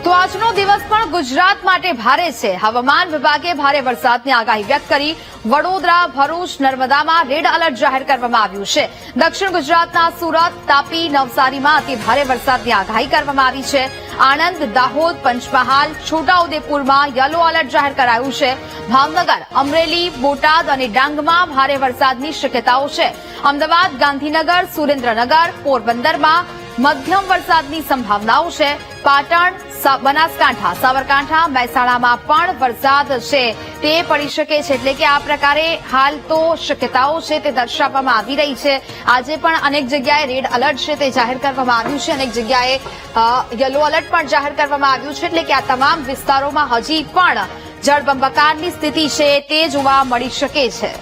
તો આજનો દિવસ પણ ગુજરાત માટે ભારે છે. હવામાન વિભાગે ભારે વરસાદની આગાહી વ્યક્ત કરી. વડોદરા, ભરૂચ, નર્મદામાં રેડ એલર્ટ જાહેર કરવામાં આવ્યું છે. દક્ષિણ ગુજરાતના સુરત, તાપી, નવસારીમાં અતિ ભારે વરસાદની આગાહી કરવામાં આવી છે. આણંદ, દાહોદ, પંચમહાલ, છોટાઉદેપુરમાં યલો એલર્ટ જાહેર કરાયું છે. ભાવનગર, અમરેલી, બોટાદ અને ડાંગમાં ભારે વરસાદની શક્યતાઓ છે. અમદાવાદ, ગાંધીનગર, સુરેન્દ્રનગર, પોરબંદરમાં મધ્યમ વરસાદની સંભાવનાઓ છે. પાટણ, બનાસકાંઠા, સાબરકાંઠા, મહેસાણામાં પણ વરસાદ છે તે પડી શકે છે. એટલે કે આ પ્રકારે હાલ તો શક્યતાઓ છે તે દર્શાવવામાં આવી રહી છે. આજે પણ અનેક જગ્યાએ રેડ એલર્ટ છે તે જાહેર કરવામાં આવ્યું છે. અનેક જગ્યાએ યલો એલર્ટ પણ જાહેર કરવામાં આવ્યું છે. એટલે કે આ તમામ વિસ્તારોમાં હજી પણ જળબંબાકારની સ્થિતિ છે તે જોવા મળી શકે છે.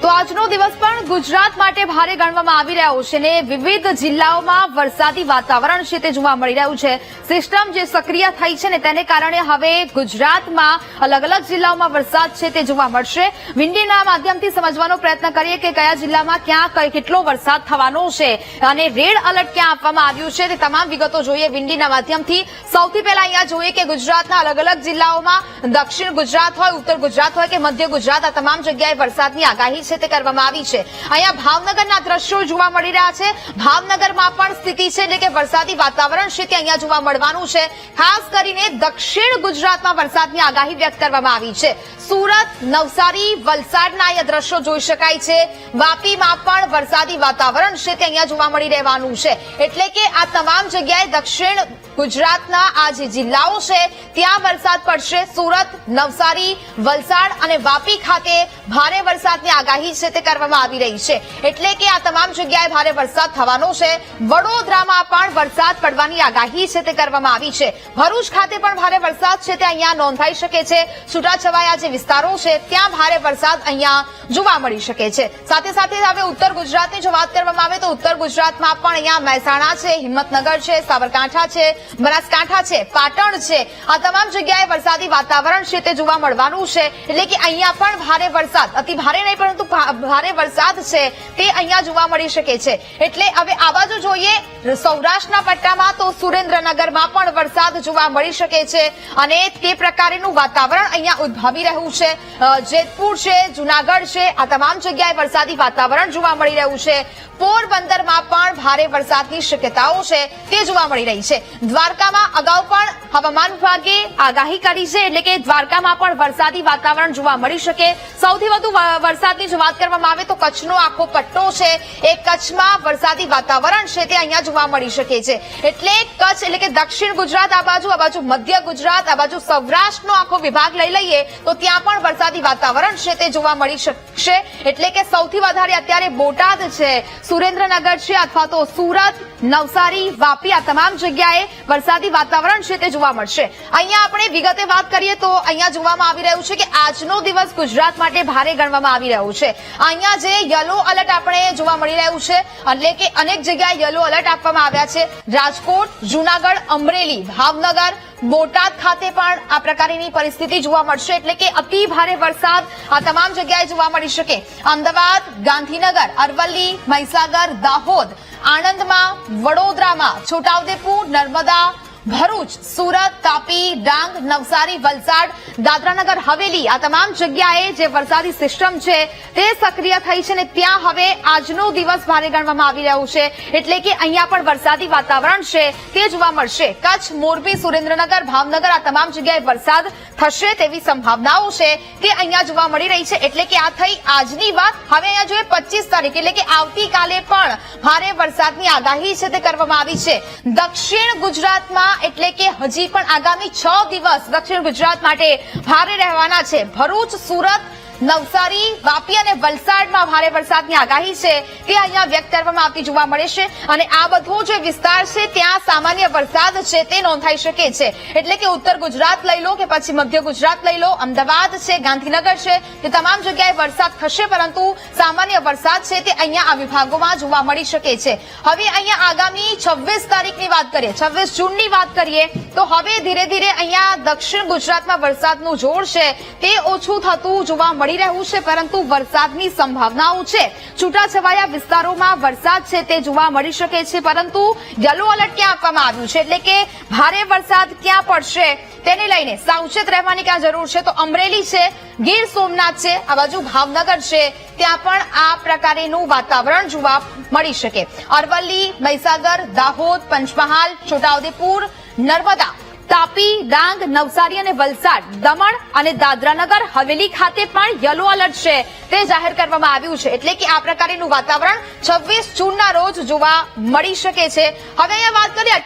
તો આજનો દિવસ પણ ગુજરાત માટે ભારે ગણવામાં આવી રહ્યો છે અને વિવિધ જિલ્લાઓમાં વરસાદી વાતાવરણ છે તે જોવા મળી રહ્યું છે. સિસ્ટમ જે સક્રિય થઈ છે ને તેને કારણે હવે ગુજરાતમાં અલગ અલગ જિલ્લાઓમાં વરસાદ છે તે જોવા મળશે. વિન્ડીના માધ્યમથી સમજવાનો પ્રયત્ન કરીએ કે કયા જિલ્લામાં ક્યાં કેટલો વરસાદ થવાનો છે અને રેડ એલર્ટ ક્યાં આપવામાં આવ્યું છે તે તમામ વિગતો જોઈએ વિન્ડીના માધ્યમથી. સૌથી પહેલા અહીંયા જોઈએ કે ગુજરાતના અલગ અલગ જિલ્લાઓમાં દક્ષિણ ગુજરાત હોય, ઉત્તર ગુજરાત હોય કે મધ્ય ગુજરાત, આ તમામ જગ્યાએ વરસાદની આગાહી તે કરવામાં આવી છે. અહીંયા ભાવનગરના દ્રશ્યો જોવા મળી રહ્યા છે. ભાવનગરમાં પણ સ્થિતિ છે એટલે કે વરસાદી વાતાવરણ છે તે અહીંયા જોવા મળવાનું છે. ખાસ કરીને દક્ષિણ ગુજરાતમાં વરસાદની આગાહી વ્યક્ત કરવામાં આવી છે. સુરત, નવસારી, વલસાડના અહીંયા દ્રશ્યો જોઈ શકાય છે. વાપીમાં પણ વરસાદી વાતાવરણ છે તે અહીંયા જોવા મળી રહેવાનું છે. એટલે કે આ તમામ જગ્યાએ દક્ષિણ ગુજરાતના આ જે જિલ્લાઓ છે ત્યાં વરસાદ પડશે. સુરત, નવસારી, વલસાડ અને વાપી ખાતે ભારે વરસાદની આગાહી છે તે કરવામાં આવી રહી છે. એટલે કે આ તમામ જગ્યાએ ભારે વરસાદ થવાનો છે. વડોદરામાં પણ વરસાદ પડવાની આગાહી છે તે કરવામાં આવી છે. ભરૂચ ખાતે પણ ભારે વરસાદ છે તે અહીંયા નોંધાઈ શકે છે. છૂટાછવાયા જે વિસ્તારો છે ત્યાં ભારે વરસાદ અહીંયા જોવા મળી શકે છે. સાથે સાથે હવે ઉત્તર ગુજરાતની જો વાત કરવામાં આવે તો ઉત્તર ગુજરાતમાં પણ અહીંયા મહેસાણા છે, હિંમતનગર છે, સાબરકાંઠા છે, બનાસકાંઠા છે, પાટણ છે, આ તમામ જગ્યાએ વરસાદી વાતાવરણ છે તે જોવા મળવાનું છે. એટલે કે અહીંયા પણ ભારે વરસાદ, અતિ ભારે નહીં પરંતુ ભારે વરસાદ છે તે અહીંયા જોવા મળી શકે છે. એટલે હવે આ બાજુ જોઈએ સૌરાષ્ટ્રના પટ્ટામાં તો સુરેન્દ્રનગરમાં પણ વરસાદ જોવા મળી શકે છે અને તે પ્રકારનું વાતાવરણ અહીંયા ઉદ્ભવી રહ્યું છે. જેતપુર છે, જુનાગઢ છે, આ તમામ જગ્યાએ વરસાદી વાતાવરણ જોવા મળી રહ્યું છે. પોરબંદરમાં પણ ભારે વરસાદની શક્યતાઓ છે તે જોવા મળી રહી છે. દ્વારકામાં અગાઉ પણ હવામાન વિભાગે આગાહી કરી છે એટલે કે દ્વારકામાં પણ વરસાદી વાતાવરણ જોવા મળી શકે. સૌથી વધુ વરસાદની જો વાત કરવામાં આવે તો કચ્છનો આખો પટ્ટો છે એ કચ્છમાં વરસાદી વાતાવરણ છે તે અહીંયા જોવા મળી શકે છે. એટલે કચ્છ એટલે કે દક્ષિણ ગુજરાત આ બાજુ મધ્ય ગુજરાત, આ બાજુ સૌરાષ્ટ્રનો આખો વિભાગ લઈ લઈએ તો ત્યાં પણ વરસાદી વાતાવરણ છે તે જોવા મળી શકશે. એટલે કે સૌથી વધારે અત્યારે બોટાદ છે, સુરેન્દ્રનગર છે અથવા તો સુરત, નવસારી, વાપી, આ તમામ જગ્યાએ વરસાદી વાતાવરણ છે તે જોવા મળશે. અહીંયા આપણે વિગતે વાત કરીએ તો અહીંયા જોવામાં આવી રહ્યું છે કે આજનો દિવસ ગુજરાત માટે ભારે ગણવામાં આવી રહ્યું છે. અહીંયા જે યલો એલર્ટ આપણે જોવા મળી રહ્યું છે એટલે કે અનેક જગ્યાએ યલો એલર્ટ આપવામાં આવ્યા છે. રાજકોટ, જૂનાગઢ, અમરેલી, ભાવનગર, બોટાદ ખાતે પણ આ પ્રકારની પરિસ્થિતિ જોવા મળશે. એટલે કે અતિ ભારે વરસાદ આ તમામ જગ્યાએ જોવા મળી શકે. અમદાવાદ, ગાંધીનગર, અરવલ્લી, મહીસાગર, દાહોદ, આણંદમાં, વડોદરામાં, છોટાઉદેપુર, નર્મદા, ભરૂચ, સુરત, તાપી, ડાંગ, નવસારી, વલસાડ, દાદરાનગર હવેલી, આ તમામ જગ્યાએ જે વરસાદી સિસ્ટમ છે તે સક્રિય થઈ છે ને ત્યાં હવે આજનો દિવસ ભારે ગણવામાં આવી રહ્યું છે. એટલે કે અહીંયા પણ વરસાદી વાતાવરણ છે તે જોવા મળશે. કચ્છ, મોરબી, સુરેન્દ્રનગર, ભાવનગર, આ તમામ જગ્યાએ વરસાદ થશે તેવી સંભાવનાઓ છે તે અહીંયા જોવા મળી રહી છે. એટલે કે આ થઈ આજની વાત. હવે અહીંયા જોઈએ 25 તારીખ એટલે કે આવતીકાલે પણ ભારે વરસાદની આગાહી છે તે કરવામાં આવી છે. દક્ષિણ ગુજરાતમાં એટલે કે હજી પણ આગામી 6 દિવસ દક્ષિણ ગુજરાત માટે ભારે રહેવાના છે. ભરૂચ, સુરત, નવસારી, વાપી અને વલસાડમાં ભારે વરસાદની આગાહી છે તે અહીંયા વ્યક્ત કરવામાં આવતી જોવા મળે છે. અને આ બધો જે વિસ્તાર છે ત્યાં સામાન્ય વરસાદ છે તે નોંધાઈ શકે છે. એટલે કે ઉત્તર ગુજરાત લઈ લો કે પછી મધ્ય ગુજરાત લઈ લો, અમદાવાદ છે, ગાંધીનગર છે, તે તમામ જગ્યાએ વરસાદ થશે પરંતુ સામાન્ય વરસાદ છે તે અહીંયા આ વિભાગોમાં જોવા મળી શકે છે. હવે અહીંયા આગામી 26 તારીખની વાત કરીએ, 26 જૂનની વાત કરીએ તો હવે ધીરે ધીરે અહીંયા દક્ષિણ ગુજરાતમાં વરસાદનું જોર છે તે ઓછું થતું જોવા મળી મળી રહ્યું છે, પરંતુ વરસાદની સંભાવનાઓ છે. છૂટાછવાયા વિસ્તારોમાં વરસાદ છે તે જોવા મળી શકે છે, પરંતુ યલો એલર્ટ ક્યાં આપવામાં આવ્યું છે, એટલે કે ભારે વરસાદ ક્યાં પડશે તેને લઈને સાવચેત રહેવાની ક્યાં જરૂર છે. તો અમરેલી છે, ગીર સોમનાથ છે, આ બાજુ ભાવનગર છે, ત્યાં પણ આ પ્રકારેનું વાતાવરણ જોવા મળી શકે. અરવલ્લી, મહીસાગર, દાહોદ, પંચમહાલ, છોટાઉદેપુર, નર્મદા, તાપી, ડાંગ, નવસારી અને વલસાડ, દમણ અને દાદરાનગર હવેલી ખાતે પણ યલો એલર્ટ છે તે જાહેર કરવામાં આવ્યું છે. એટલે કે આ પ્રકારનું વાતાવરણ 26 જૂનના રોજ જોવા મળી શકે છે. હવે અહીંયા વાત કરીએ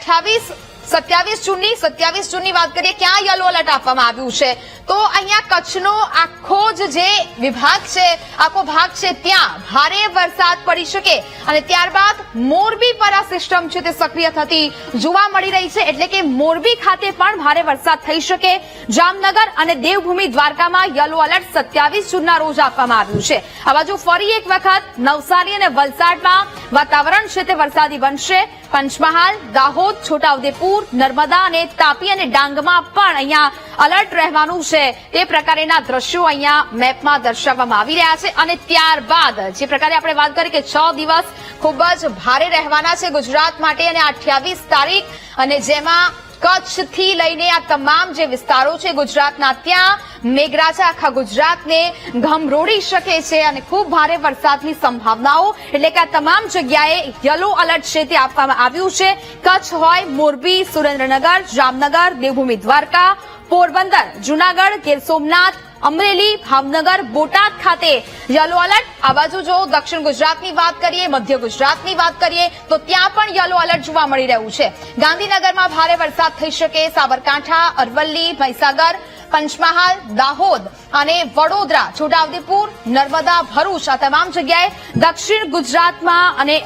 27 જૂનની વાત કરીએ, ક્યાં યલો એલર્ટ આપવામાં આવ્યું છે. તો અહીંયા કચ્છનો આખો જે વિભાગ છે, આખો ભાગ છે, ત્યાં ભારે વરસાદ પડી શકે અને ત્યારબાદ મોરબી પર આ સિસ્ટમ છે તે સક્રિય થતી જોવા મળી રહી છે. એટલે કે મોરબી ખાતે પણ ભારે વરસાદ થઈ શકે. જામનગર અને દેવભૂમિ દ્વારકામાં યલો એલર્ટ 27 જૂનના રોજ આપવામાં આવ્યું છે. આ બાજુ ફરી એક વખત નવસારી અને વલસાડમાં વાતાવરણ છે તે વરસાદી બનશે. પંચમહાલ, દાહોદ, છોટાઉદેપુર, નર્મદા અને તાપી અને ડાંગમાં પણ અહીંયા એલર્ટ રહેવાનું છે. તે પ્રકારના દ્રશ્યો અહીંયા મેપમાં દર્શાવવામાં આવી રહ્યા છે. અને ત્યારબાદ જે પ્રકારે આપણે વાત કરી કે 6 દિવસ ખૂબ જ ભારે રહેવાના છે ગુજરાત માટે, અને 28 તારીખ, અને જેમાં કચ્છથી લઈને આ તમામ જે વિસ્તારો છે ગુજરાતના, ત્યાં મેઘરાજા આખા ગુજરાતને ગમરોડી શકે છે અને ખૂબ ભારે વરસાદની સંભાવનાઓ. એટલે કે આ તમામ જગ્યાએ યલો એલર્ટ છે તે આપવામાં આવ્યું છે. કચ્છ હોય, મોરબી, સુરેન્દ્રનગર, જામનગર, દેવભૂમિ દ્વારકા, પોરબંદર, જૂનાગઢ, ગીર સોમનાથ, અમરેલી, ભાવનગર, બોટાદ ખાતે યલો એલર્ટ. આ બાજુ જો દક્ષિણ ગુજરાતની વાત કરીએ, મધ્ય ગુજરાતની વાત કરીએ, તો ત્યાં પણ યલો એલર્ટ જોવા મળી રહ્યું છે. ગાંધીનગરમાં ભારે વરસાદ થઈ શકે. સાબરકાંઠા, અરવલ્લી, મહીસાગર, પંચમહાલ, દાહોદ અને વડોદરા, છોટાઉદેપુર, નર્મદા, ભરૂચ, આ તમામ જગ્યાએ દક્ષિણ ગુજરાતમાં અને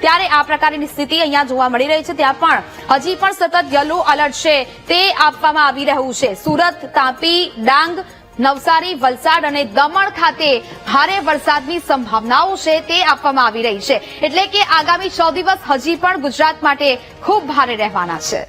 ત્યારે આ પ્રકારની સ્થિતિ અહીંયા જોવા મળી રહી છે. ત્યાં પણ હજી પણ સતત યલો એલર્ટ છે તે આપવામાં આવી રહ્યું છે. સુરત, તાપી, ડાંગ, નવસારી, વલસાડ અને દમણ ખાતે ભારે વરસાદની સંભાવનાઓ છે તે આપવામાં આવી રહી છે. એટલે કે આગામી 6 દિવસ હજી પણ ગુજરાત માટે ખૂબ ભારે રહેવાના છે.